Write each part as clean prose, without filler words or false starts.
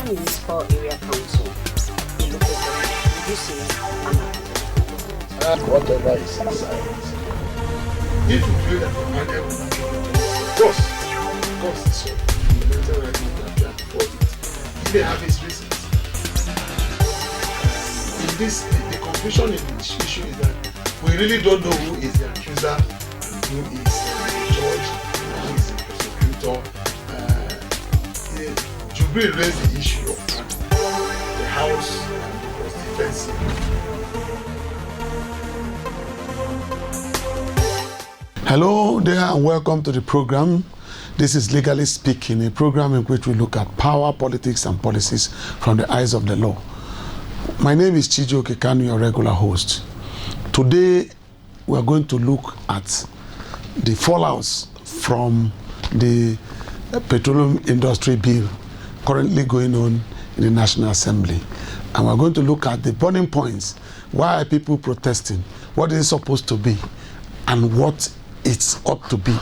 Municipal Area Council in the program reducing whatever is inside. If you feel that the market will not cost is so fundamental right now that you have to afford it. If they have its reasons. In this, the confusion in this issue is that we really don't know who is the accuser and who is the judge, who is the prosecutor. Jubril raised the issue of the House was defensive. Hello there and welcome to the program. This is Legally Speaking, a program in which we look at power, politics and policies from the eyes of the law. My name is Chijioke Kanu, your regular host. Today we are going to look at the fallouts from the petroleum industry bill currently going on in the National Assembly. And we're going to look at the burning points. Why are people protesting? What is it supposed to be? And what it ought to be.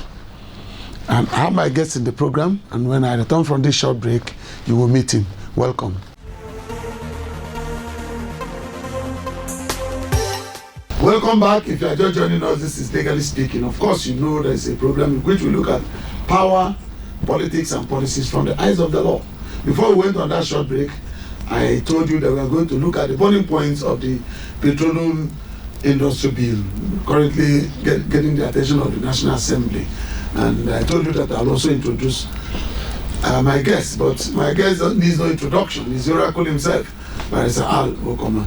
And I have my guests in the program, and when I return from this short break, you will meet him. Welcome. Welcome back. If you are just joining us, this is Legally Speaking. Of course, you know there's a program in which we look at power, politics, and policies from the eyes of the law. Before we went on that short break, I told you that we are going to look at the burning points of the petroleum industry bill, currently getting the attention of the National Assembly. And I told you that I'll also introduce my guest, but my guest needs no introduction. He's the Oracle himself, Barrister Al Okoma.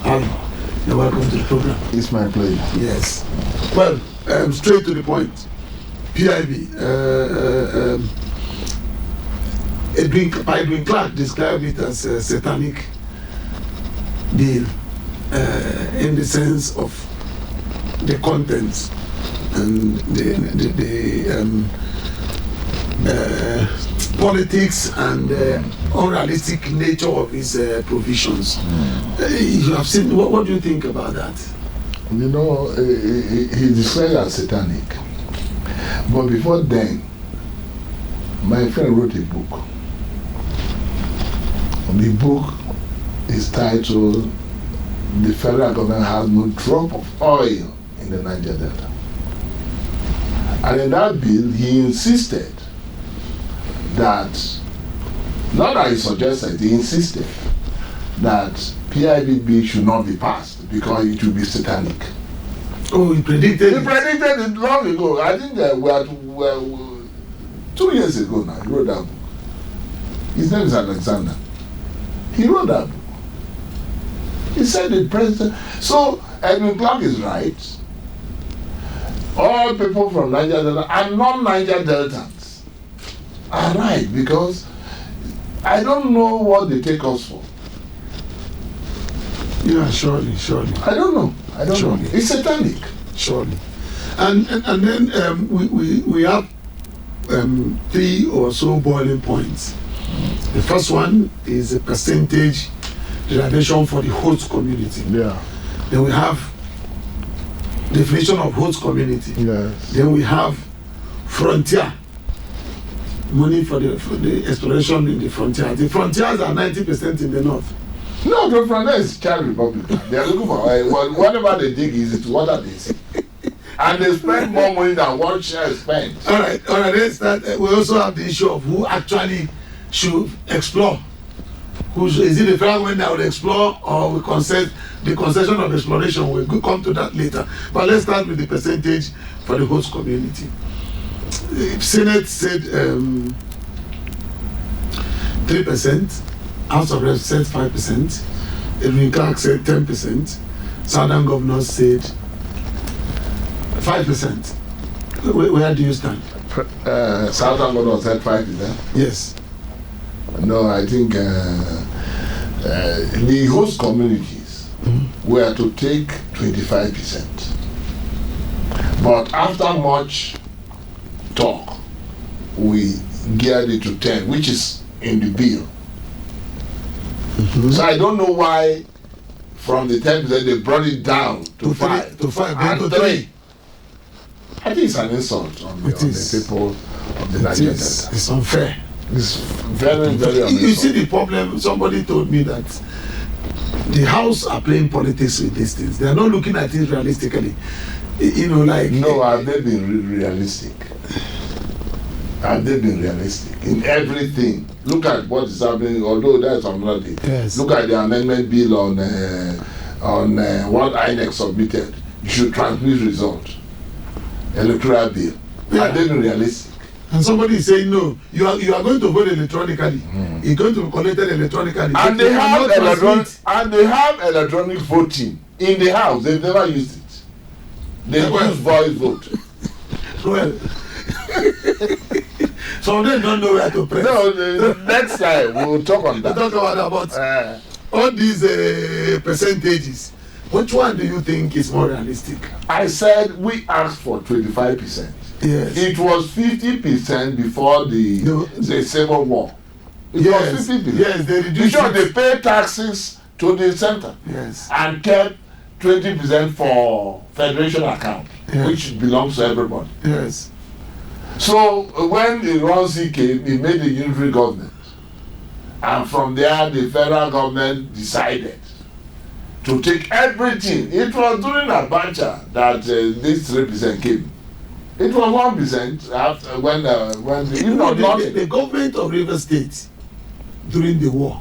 Al, you're welcome to the program. It's my pleasure. Yes. Well, straight to the point. PIB. Edwin Clark described it as a satanic bill in the sense of the contents and the politics and unrealistic nature of his provisions. You have seen, what do you think about that? You know, he described as satanic. But before then, my friend wrote a book. The book is titled "The Federal Government Has No Drop of Oil in the Niger Delta." And in that bill, he insisted that, not that he suggested, he insisted that PIB bill should not be passed because it would be satanic. Oh, he predicted it long ago. I think we are 2 years ago now. He wrote that book. His name is Alexander. He wrote that book. He said the president. So Edwin Clark is right. All people from Niger Delta and non-Niger Deltans are right, because I don't know what they take us for. Yeah, surely. I don't know. Surely. It's satanic. Surely. And then we have 3 or so boiling points. The first one is a percentage reservation for the host community. Yeah. Then we have definition of host community. Yes. Then we have frontier, money for the exploration in the frontier. The frontiers are 90% in the north. No, the frontier is Child Republican. They are looking for oil. Whatever they dig is water they see. And they spend more money than one share spent. All right. Let's start. We also have the issue of who actually should explore. Is it the federal government that will explore, or we consent the concession of exploration? We'll come to that later. But let's start with the percentage for the host community. The Senate said 3%, House of Reps said 5%, Edwin Clark said 10%, Southern governors said 5%. Where do you stand? Southern governors said 5%. Yes. No, I think the host communities were to take 25%. But after much talk, we geared it to 10, which is in the bill. So I don't know why from the 10% they brought it down to 5. To 5, and to 3. I think it's an insult on the people of the Niger Delta. It's unfair. It's very, very You amazing. see the problem. Somebody told me that the House are playing politics with these things. They are not looking at it realistically. You know, like No, have they been realistic? Have they been realistic in everything? Look at what is happening. Although that's another thing. Yes. Look at the amendment bill on what INEC submitted. You should transmit result. Electoral bill. Yeah. Have they been realistic? And somebody is saying no, you are going to vote electronically. You're going to be collected electronically. And they have electronic voting in the house. They've never used it. They use voice vote. Well, some of them don't know where to press. No, the next time we'll talk on We that. talk about all these percentages. Which one do you think is more realistic? I said we asked for 25%. Yes. It was 50% before the Civil War. It was 50%. Yes, they reduced Because they it. pay taxes to the center Yes. and kept 20% for federation account, Yeah. which belongs to everybody. Yes. So when Ironsi came, he made a unitary government. And from there, the federal government decided to take everything. It was during Abacha that this 3% came. It was 1% after when the The government of Rivers State during the war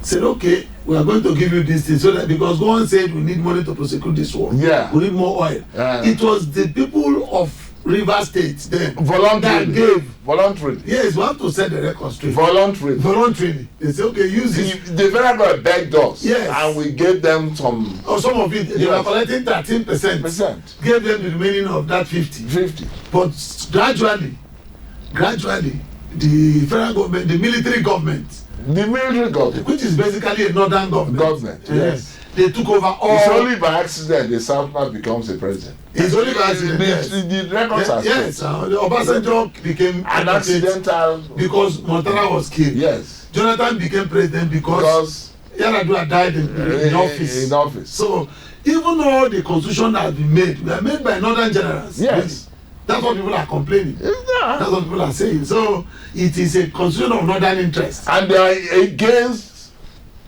said, okay, we are going to give you this thing so that because one said we need money to prosecute this war. Yeah. We need more oil. It was the people of Rivers State then that gave. voluntarily. Yes, we have to set the record straight. Voluntarily. They say, okay, use it. The federal government begged us, Yes. and we gave them some Or some of it, they were Yes. collecting 13%. Gave them the remaining of that 50. But gradually, the federal government, the military government, The military government. which is basically a northern government. Yes. They took over all. It's only by accident the South now becomes a president. It's only by accident. Yes. The records are Yes. Obasanjo became an accidental. because Montana was killed. Yes. Jonathan became president because Yar'Adua died in office. In office. So even though the constitution has been made, they are made by northern generals. Yes. Really. That's what people are complaining. That's what people are saying. So it is a constitution of northern interest. And they are against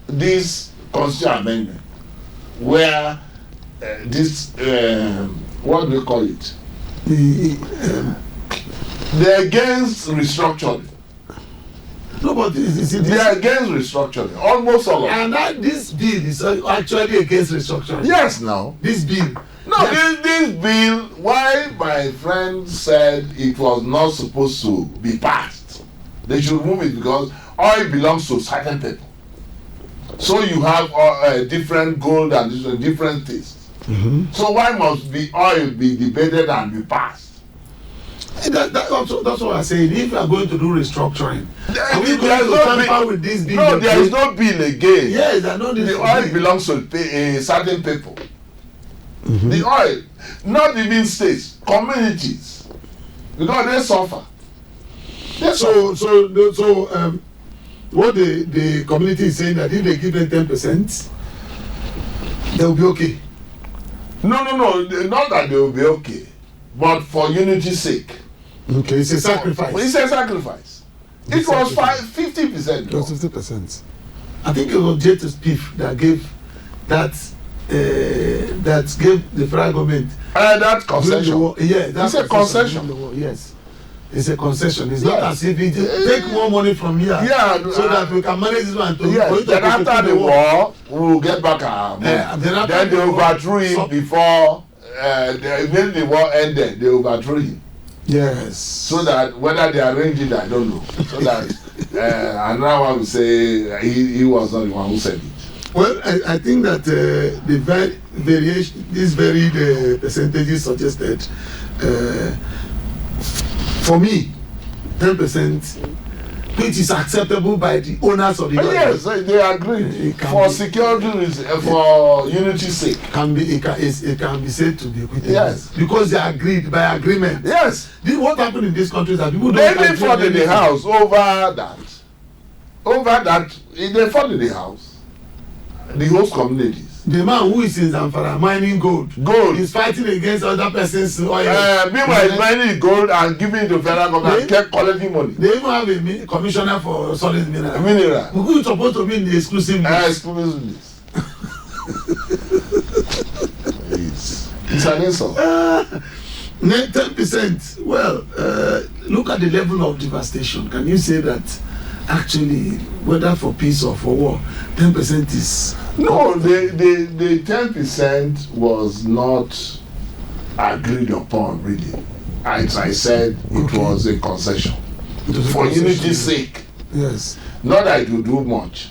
this constitutional amendment where this what do we call it? They're against restructuring. No, but They are against restructuring. Almost all of them. and that this bill is actually against restructuring. Yes, now. This bill. No, this bill, why my friend said it was not supposed to be passed, they should remove it because oil belongs to certain people. So you have different gold and different things. So why must the oil be debated and be passed? That's what I'm saying. If you are going to do restructuring, are we There going is to no tamper with this bill? No, there is no bill again. Yes, I know this. The oil belongs to certain people. The oil, not even states, communities, because they suffer. So what the community is saying that if they give them 10%, they will be okay. No, not that they will be okay, but for unity's sake. Okay, it's a sacrifice. It's a sacrifice. It was 50%. It was 50%. I think it was J.T. Spiff that gave that gave the federal government That concession. Yeah, that's It's a concession. Yes, it's a concession. It's not as if it take more money from here. Yeah, so that we can manage this one to. Yes. Then after the war, we will get back our money. Then they overthrew him before. When the war ended, they overthrew him. Yes. So that whether they arranged it, I don't know. So that another one will say he was not the one who said it. Well, I think that the variation, these varied percentages suggested, for me, 10%, which is acceptable by the owners of the Yes, they agreed for security reasons, for unity's sake. It can be said to be equitable. Yes, because they agreed by agreement. Yes. What happened in this country is that people don't. They fought in the house over that. They fought in the house. The host communities. The man who is in Zamfara mining gold is fighting against other person's oil. Meanwhile, he's mining gold and giving it to federal government and kept collecting money. They even have a commissioner for solid mineral. Who is supposed to be in the exclusive list? Exclusive list. It's an insult. 10%. Well, look at the level of devastation. Can you say that actually, whether for peace or for war, 10% is... No, the 10% was not agreed upon, really. As I said, it was a concession. For unity's sake. Yes. Not that it will do much.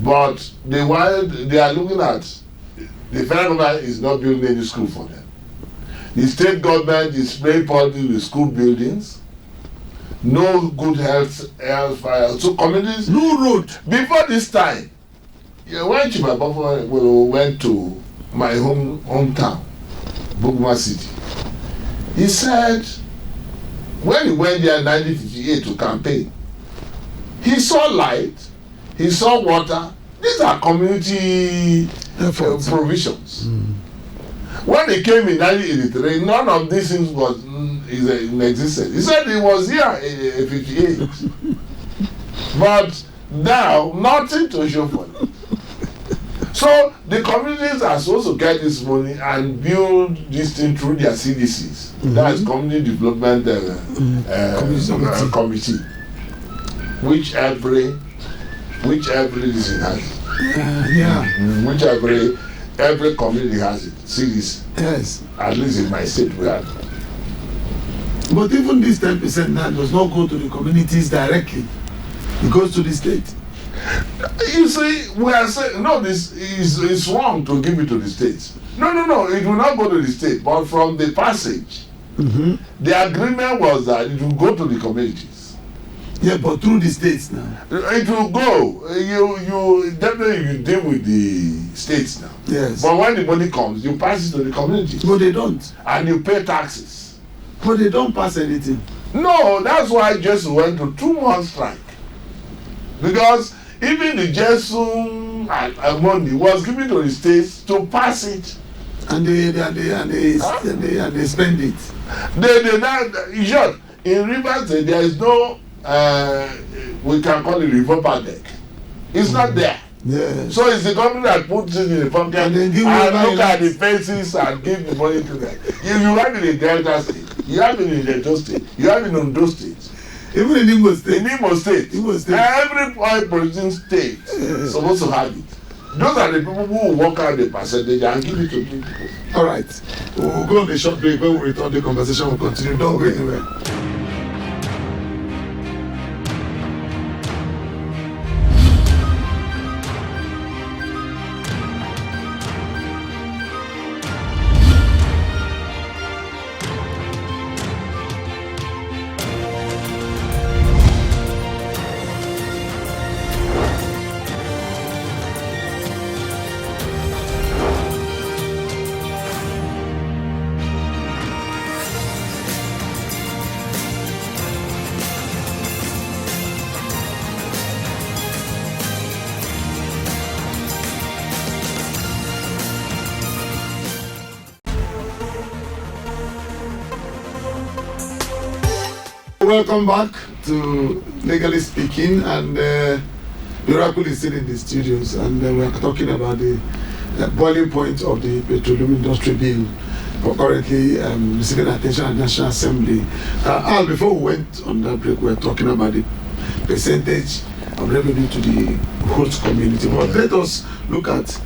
But they are looking at, the federal government is not building any school for them. The state government is playing politics with school buildings. No good health fire. So communities, no road. Before this time, when Chief Abafo went to my hometown, Bugma City, he said when he went there in 1958 to campaign, he saw light, he saw water. These are community provisions. When he came in 1983, none of these things was in existence. He said he was here in 58. But now, nothing to show for it. So the communities are supposed to get this money and build this thing through their CDCs. That is Community Development Committee, which every citizen has. Which every community has it. CDC. Yes. At least in my state we have. But even this 10% now does not go to the communities directly. It goes to the state. You see, we are saying, no, this is wrong to give it to the states. No, it will not go to the state. But from the passage, the agreement was that it will go to the communities. Yeah, but through the states now. It will go. You definitely deal with the states now. Yes. But when the money comes, you pass it to the communities. But they don't. And you pay taxes. But they don't pass anything. No, that's why Jesus went to 2-month strike. Because even the Jesus money was given to the states to pass it. And they spend it. In short, in Rivers there is no we can call it river deck. It's not there. Yes. So it's the government that puts it in the pocket and look at the faces and give the money to them. You have it in Delta State, you have it in Delta State, you have it in Ondo State. Even in Imo State. In Imo State. Every oil producing state is supposed to have it. Those are the people who work out the percentage and give it to people. All right. We'll go on a short break. When we return, the conversation will continue. Don't go anywhere. Welcome back to Legally Speaking, and Miracle is still in the studios, and we are talking about the boiling point of the petroleum industry bill, currently receiving attention at the National Assembly. Al, before we went on that break, we were talking about the percentage of revenue to the host community. But let us look at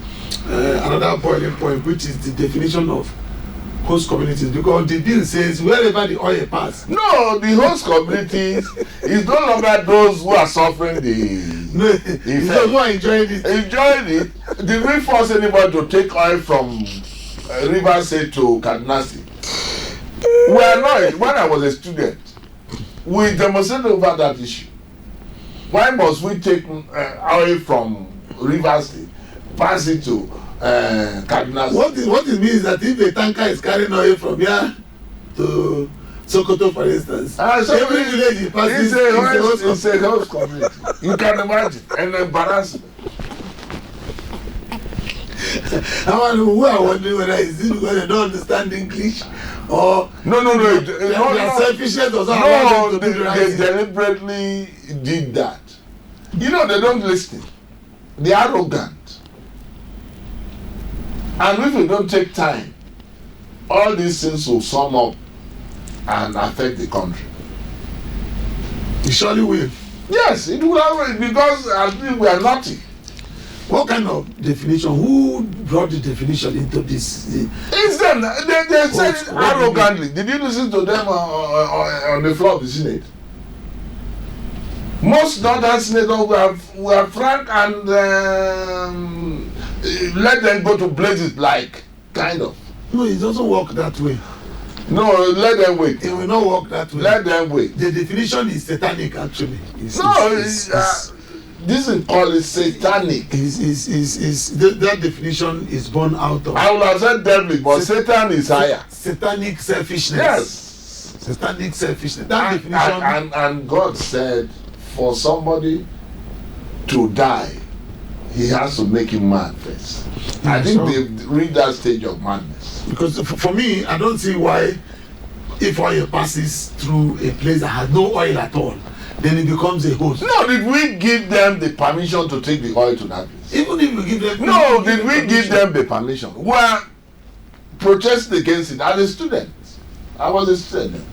another boiling point, which is the definition of host communities, because the bill says wherever the oil pass. No, the host communities is no longer those who are suffering the it's those who are enjoying it. Enjoying it. Did we force anybody to take oil from Rivers State to Kaduna State? We are not. When I was a student, we demonstrated over that issue. Why must we take oil from Rivers State, pass it to Kaduna State? What it means is that if a tanker is carrying oil from here to Sokoto, for instance, every village it passes it's a host community. You can imagine an embarrassment. We are wondering whether it's because they don't understand English or No. their selfishness does not No, allow them to do the right they thing. deliberately did that. You know, they don't listen. They are arrogant. And if we don't take time, all these things will sum up and affect the country. It surely will. Yes, it will always, because I think we are naughty. What kind of definition? Who brought the definition into this? It's them. They said it what do you arrogantly. Did you listen to them on the floor of the Senate? Most northern senators were frank and let them go to blazes, like, kind of. No, it doesn't work that way. No, let them wait. It will not work that way. Let them wait. The definition is satanic, actually. This is called satanic. That definition is born out of I would have said devilish, but Satan is higher. satanic selfishness. Yes. Satanic selfishness. That definition. And God said, for somebody to die, he has to make him mad first. I think sure. they reach that stage of madness. Because for me, I don't see why, if oil passes through a place that has no oil at all, then it becomes a host. No, did we give them the permission to take the oil to that place? Even if we give them. No, did we give them the permission? We are protesting against it as a student. I was a student.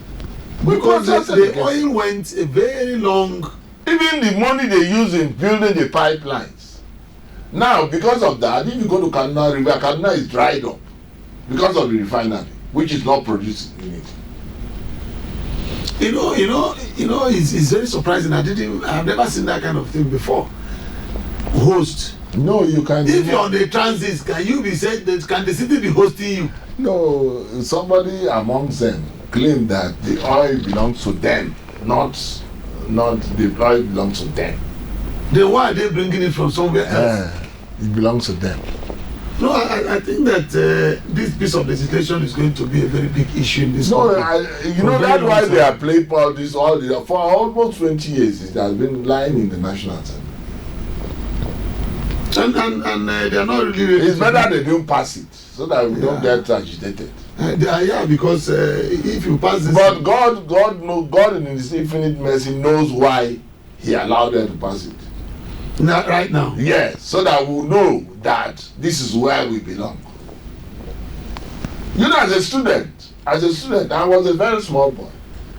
We Because protested the against it. oil went a very long. Even the money they use in building the pipelines. Now, because of that, if you go to Kaduna River, Kaduna is dried up because of the refinery, which is not producing anything. It's very surprising. I've never seen that kind of thing before. Host. No, you can. If you're on the transit, can you be said that can the city be hosting you? No, somebody amongst them claimed that the oil belongs to them, not the oil belongs to them. Then why are they bringing it from somewhere else? It belongs to them. No, I think that this piece of legislation is going to be a very big issue in this No, country. that's why they are playing politics for almost 20 years. It has been lying in the National Assembly. And they are not really ready. It's better they don't pass it so that we don't get agitated. Because if you pass this, But God in His infinite mercy knows why He allowed them to pass it. not right now. Yes, so that we know that this is where we belong. You know, as a student, I was a very small boy.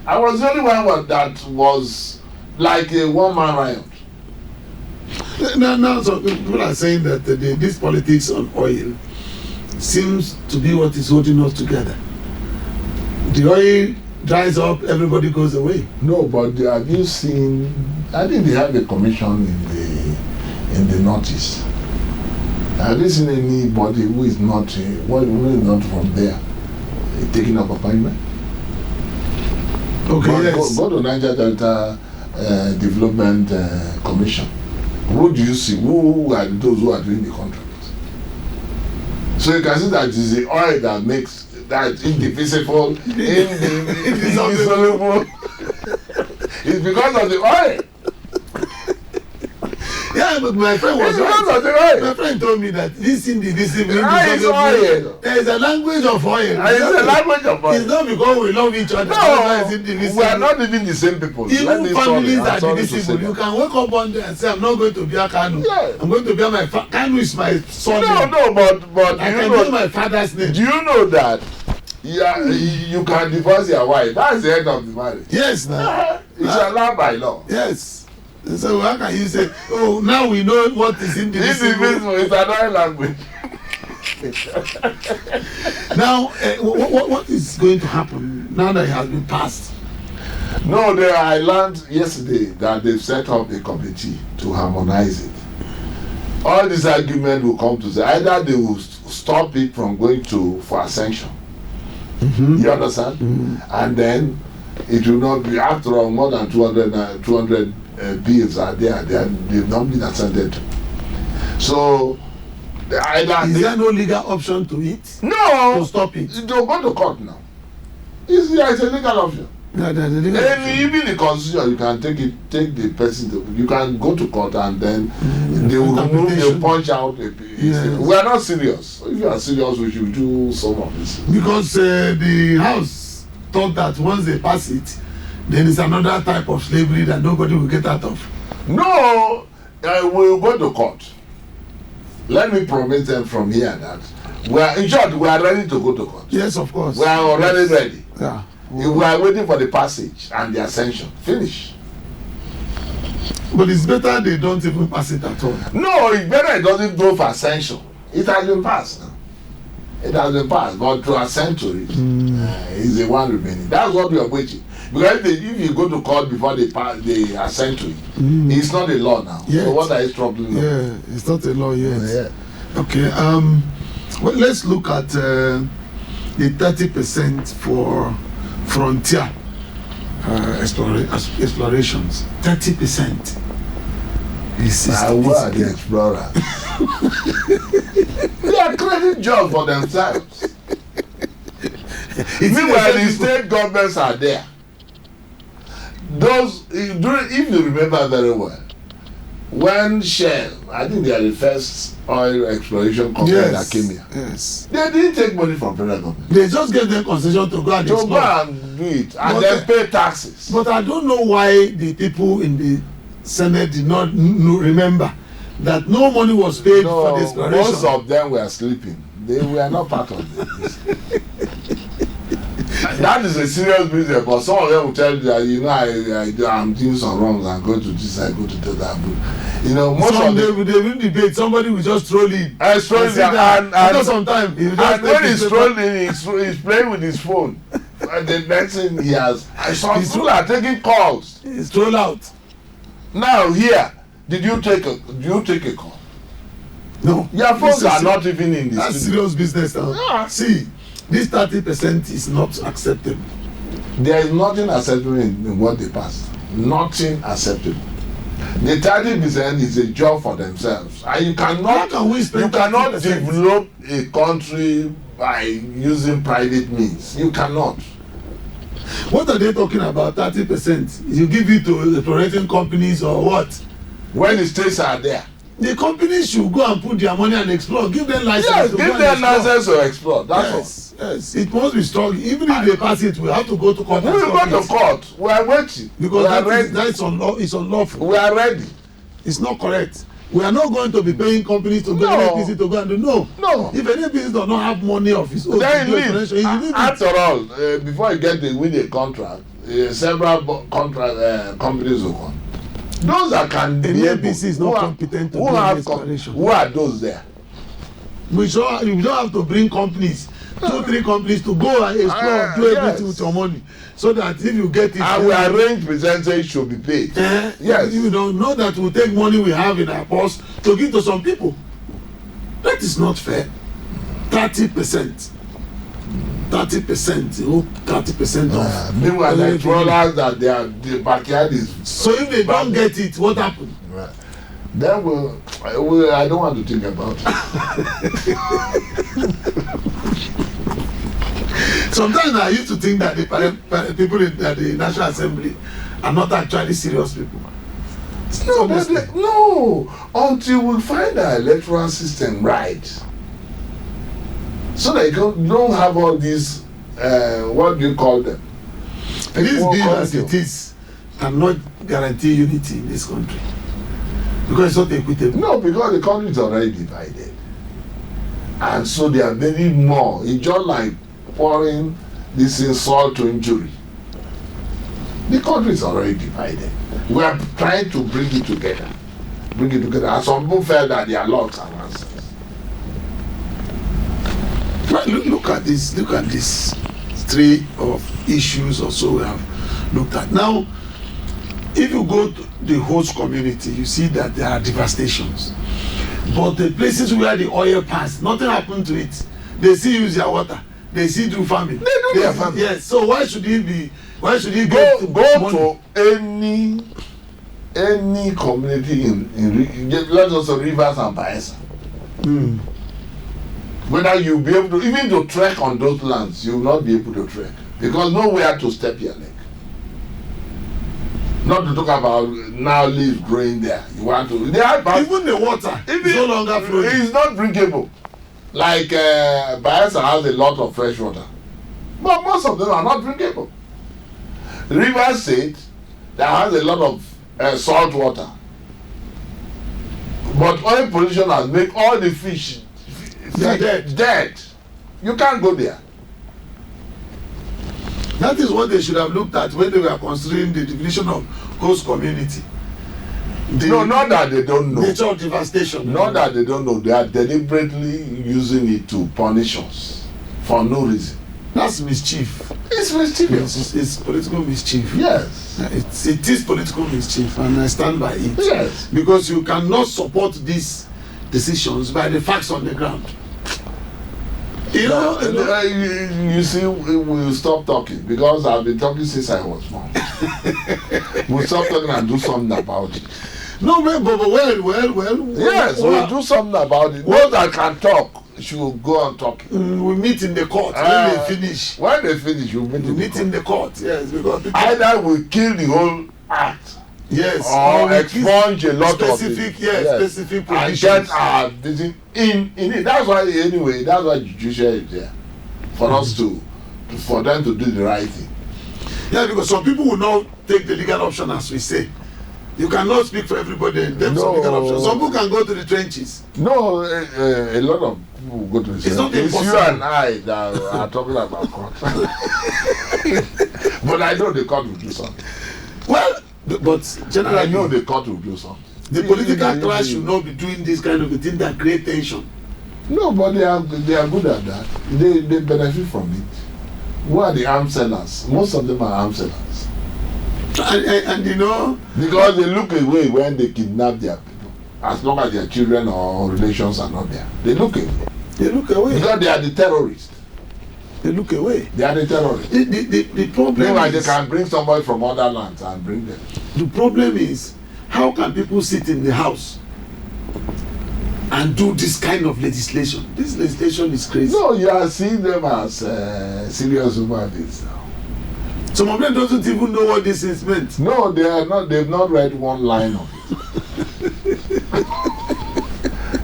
I was the only one that was like a one-man riot. Now, so people are saying that this politics on oil seems to be what is holding us together. The oil dries up, everybody goes away. No, but have you seen? I think they have a commission in the Northeast. Have you seen anybody who is not from there taking up appointment? Okay, But yes. go to Niger Delta Development Commission. Who do you see? Who are those who are doing the contracts? So you can see that it is the oil that makes that indivisible, indissoluble. It's because of the oil. Yeah, but my friend was It's because right. of the oil. My friend told me that this indivisible, It's oil. there is a language of oil. It's a language of oil. It's not because we love each other. No, It's indivisible. we are not even the same people. Let Even me families sorry. I'm are sorry to divisible. say You that. can wake up one day and say, I'm not going to be a Kanu. Yeah. I'm going to be my Kanu is my son. No, but I you can know, be my father's name. do you know that you can divorce your wife? That's the end of the marriage. Yes, now. It's allowed by law. Yes. So how can you say, oh, now we know what is indivisible? Indivisible is another language. Now, what is going to happen now that it has been passed? No, I learned yesterday that they've set up a committee to harmonize it. All this argument will come to say either they will stop it from going for ascension. You understand? And then it will not be, after all, more than 200 bills are there. They've not been ascended. So either Is there no legal option to it? no To stop it? They'll go to court now. It's a legal option. Any, even the constitution, you can take the person you can go to court and then they will remove, they punch out Yes. we are not serious. If you are serious, we should do some of this. Because the house thought that once they pass it, then it's another type of slavery that nobody will get out of. No, we'll go to court. Let me promise them from here that we are, in short, we are ready to go to court. Yes, of course. We are already ready. Yeah. We are waiting for the passage and the ascension. Finish. But it's better they don't even pass it at all. No, it's better it doesn't go for ascension. It has been passed now. It has been passed, but to ascend to it is the one remaining. That's what we are waiting. Because if you go to court before they ascend to it, it's not a law now. Yet. So what are you troubling? Yeah, it's not a law yet. Yeah. Okay. Well, let's look at the 30% for frontier explorations. 30%. Who are the explorers? They are creating jobs for themselves. Meanwhile, the state governments are there. Those, if you remember very well, when Shell, I think they are the first oil exploration company that came here. Yes. They didn't take money from federal government. They just gave them concession to go and explore. To go and do it and then pay taxes. But I don't know why the people in the Senate did not remember that no money was paid for the exploration. Most of them were sleeping. They were not part of this. That is a serious business, but some of them will tell you that, you know, I'm doing some wrongs and go to this, I go to that. But, you know, most of them they will debate. Somebody will just throw in. And Sometimes when he's trolling, he's playing with his phone. And the next thing he has, some people are taking calls. He's thrown out. Now here, did you take a call? No. Your phones are not even in this. That's serious business now. Yeah. See, this 30% is not acceptable. There is nothing acceptable in what they passed. Nothing acceptable. The 30% is a job for themselves, and you cannot develop a country by using private means. You cannot. What are they talking about? 30%? You give it to explorating companies or what? When the states are there. The companies should go and put their money and explore. Give them license. Yes, give them license to explore. That's all. Yes, it must be strong. Even if they pass it, we have to go to court. We will go to court. We are waiting. Because that is unlawful. We are ready. It's not correct. We are not going to be paying companies to go NNPC to go and do no. If NNPC does not have money of his own, then leave. After all, before you win a contract, several companies will come. Those that can be able, NNPC is not competent to do exploration. Who are those there? You don't have to bring companies, 2-3 companies to go and explore, do everything with your money, so that if you get it, and we arrange percentage should be paid. Yes. You don't know that we take money we have in our purse to give to some people. That is not fair. 30%. 30% of. Meanwhile, the explorers that the backyard is. So if they don't get it, what happened? Right. Then I don't want to think about it. Sometimes I used to think that the people in the National Assembly are not actually serious people. No, until we find our electoral system right, so that you don't have all these, what do you call them? This bill as it is cannot guarantee unity in this country. Because it's not equitable. No, because the country is already divided. And so there are many more. It's just like pouring this insult to injury. The country is already divided. We are trying to bring it together. And some people felt that there are lots and answers. But look at this 3 of issues or so we have looked at. Now, if you go to the host community, you see that there are devastations. But the places where the oil passed, nothing happened to it. They still use their water. They still do farming. They do their farming. Yes. So why should he go to any community in let's also rivers and Bayelsa. Whether you be able to even to trek on those lands, you will not be able to trek because nowhere to step your leg. Not to talk about now leaves growing there. You want to. Even the water is no longer flowing. It's not drinkable. Like Bayelsa has a lot of fresh water, but most of them are not drinkable. River State that has a lot of salt water, but oil pollution has made all the fish dead. You can't go there. That is what they should have looked at when they were considering the definition of host community. No, not that they don't know. Nature devastation. Not that they don't know. They are deliberately using it to punish us for no reason. That's mischief. It's mischievous. It's political mischief. Yes. It is political mischief, and I stand by it. Yes. Because you cannot support these decisions by the facts on the ground. You see, we'll stop talking because I've been talking since I was born. We'll stop talking and do something about it. No, but well. Yes, we'll do something about it. Those that can talk should go on talking. We meet in the court when they finish. When they finish, we meet in the court. Yes, because either we kill the whole act. Yes, or expunge a lot specific, of specific provisions. And get our decision in it. That's why judiciary is there for us for them to do the right thing. Yeah, because some people will not take the legal option, as we say. You cannot speak for everybody in terms of legal options. Some people can go to the trenches. No, a lot of people go to the trenches. It's not impossible. It's you and I that are talking about court. But I know the court will do something. Well, but generally, I know the court will do something. The political class should not be doing this kind of a thing that create tension. No, but they are good at that. They benefit from it. Who are the arms sellers? Most of them are arms sellers. And you know, because they look away when they kidnap their people, as long as their children or relations are not there. They look away. They look away because they are the terrorists. They look away. They are the terrorists. The problem is they can bring somebody from other lands and bring them. The problem is, how can people sit in the house and do this kind of legislation? This legislation is crazy. No, you are seeing them as serious human beings now. Some of them doesn't even know what this is meant. No, they are not. They've not read one line of it.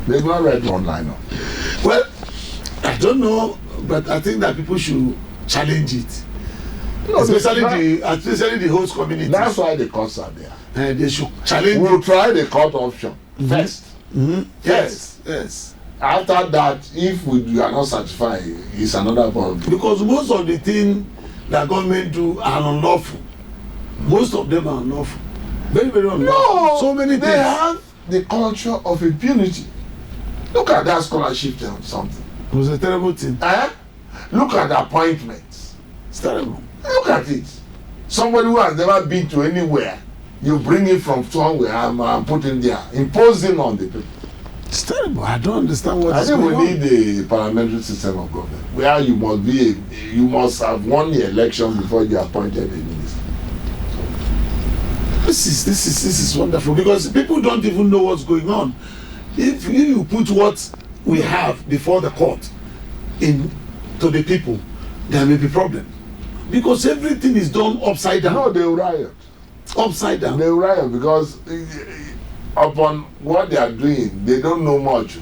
They've not read one line of it. Well, I don't know, but I think that people should challenge it. No, especially the host community. That's why the courts are there. And they should challenge. We'll try the court option first. Yes. After that, if we are not satisfied, it's another problem. Because most of the things that government do are unlawful. Most of them are unlawful. Very, very unlawful. No, so many things. They have the culture of impunity. Look at that scholarship or something. It was a terrible thing. Look at the appointments. It's terrible. Look at it. Somebody who has never been to anywhere, you bring him from somewhere and put him there, imposing on the people. It's terrible. I don't understand what is going on. I think we need a parliamentary system of government where you must have won the election before you appointed a minister. This is wonderful because people don't even know what's going on. If you put what we have before the court in to the people, there may be problem because everything is done upside down. No, they will riot. Upside down. They will riot because upon what they are doing, they don't know much.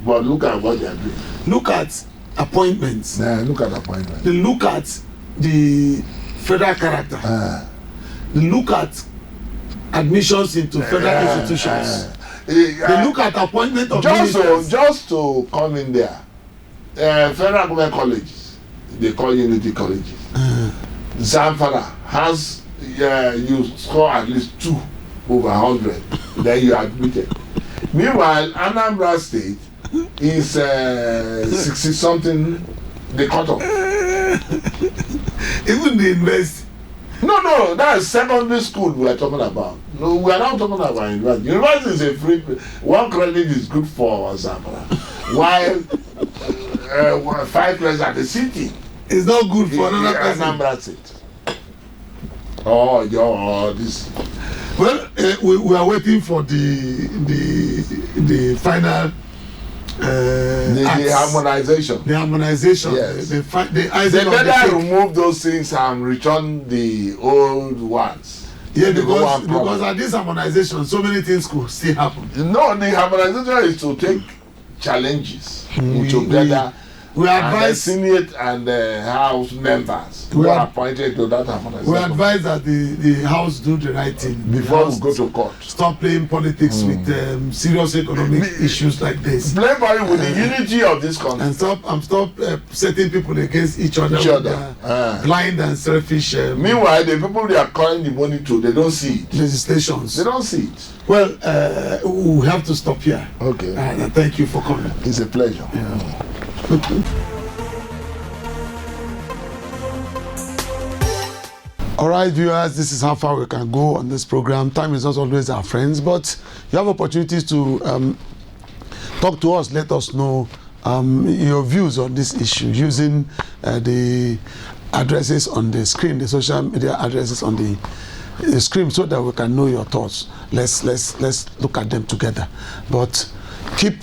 But look at what they are doing. Look at appointments. Look at appointments. They look at the federal character. They look at admissions into federal institutions. They look at appointment of ministers. Just to come in there, federal government colleges, they call unity colleges. Zamfara has you score at least 2 over 100, then you are admitted. Meanwhile, Anambra State is 60 something the cutoff. Even the university. No, that's secondary school we are talking about. No, we are not talking about university. University is a free. One credit is good for Zamfara, while 5 credits at the city is not good for another person. Anambra State. This. Well, we are waiting for the final. The harmonization. The harmonization. Yes. They better remove those things and return the old ones. Yeah, They go one because problem. at this harmonization, so many things could still happen. No, the harmonization is to take challenges together. We And the advise Senate and the House members who are appointed to that harmonization. we advise that the House do the right thing before we go to court. Stop playing politics with serious economic issues like this. Play body with the unity of this country. And stop setting people against each other. Blind and selfish. Meanwhile, the people they are calling the money to, they don't see it. Legislations. They don't see it. Well, we have to stop here. Okay. Thank you for coming. It's a pleasure. Yeah. All right, viewers, this is how far we can go on this program. Time is not always our friends, but you have opportunities to talk to us. Let us know your views on this issue using the addresses on the screen, the social media addresses on the screen, so that we can know your thoughts. Let's look at them together. But keep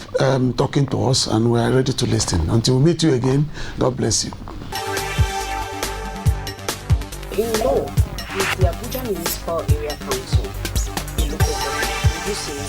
talking to us, and we are ready to listen. Until we meet you again, God bless you. In law, with the Abuja Municipal Area Council, the local government reduces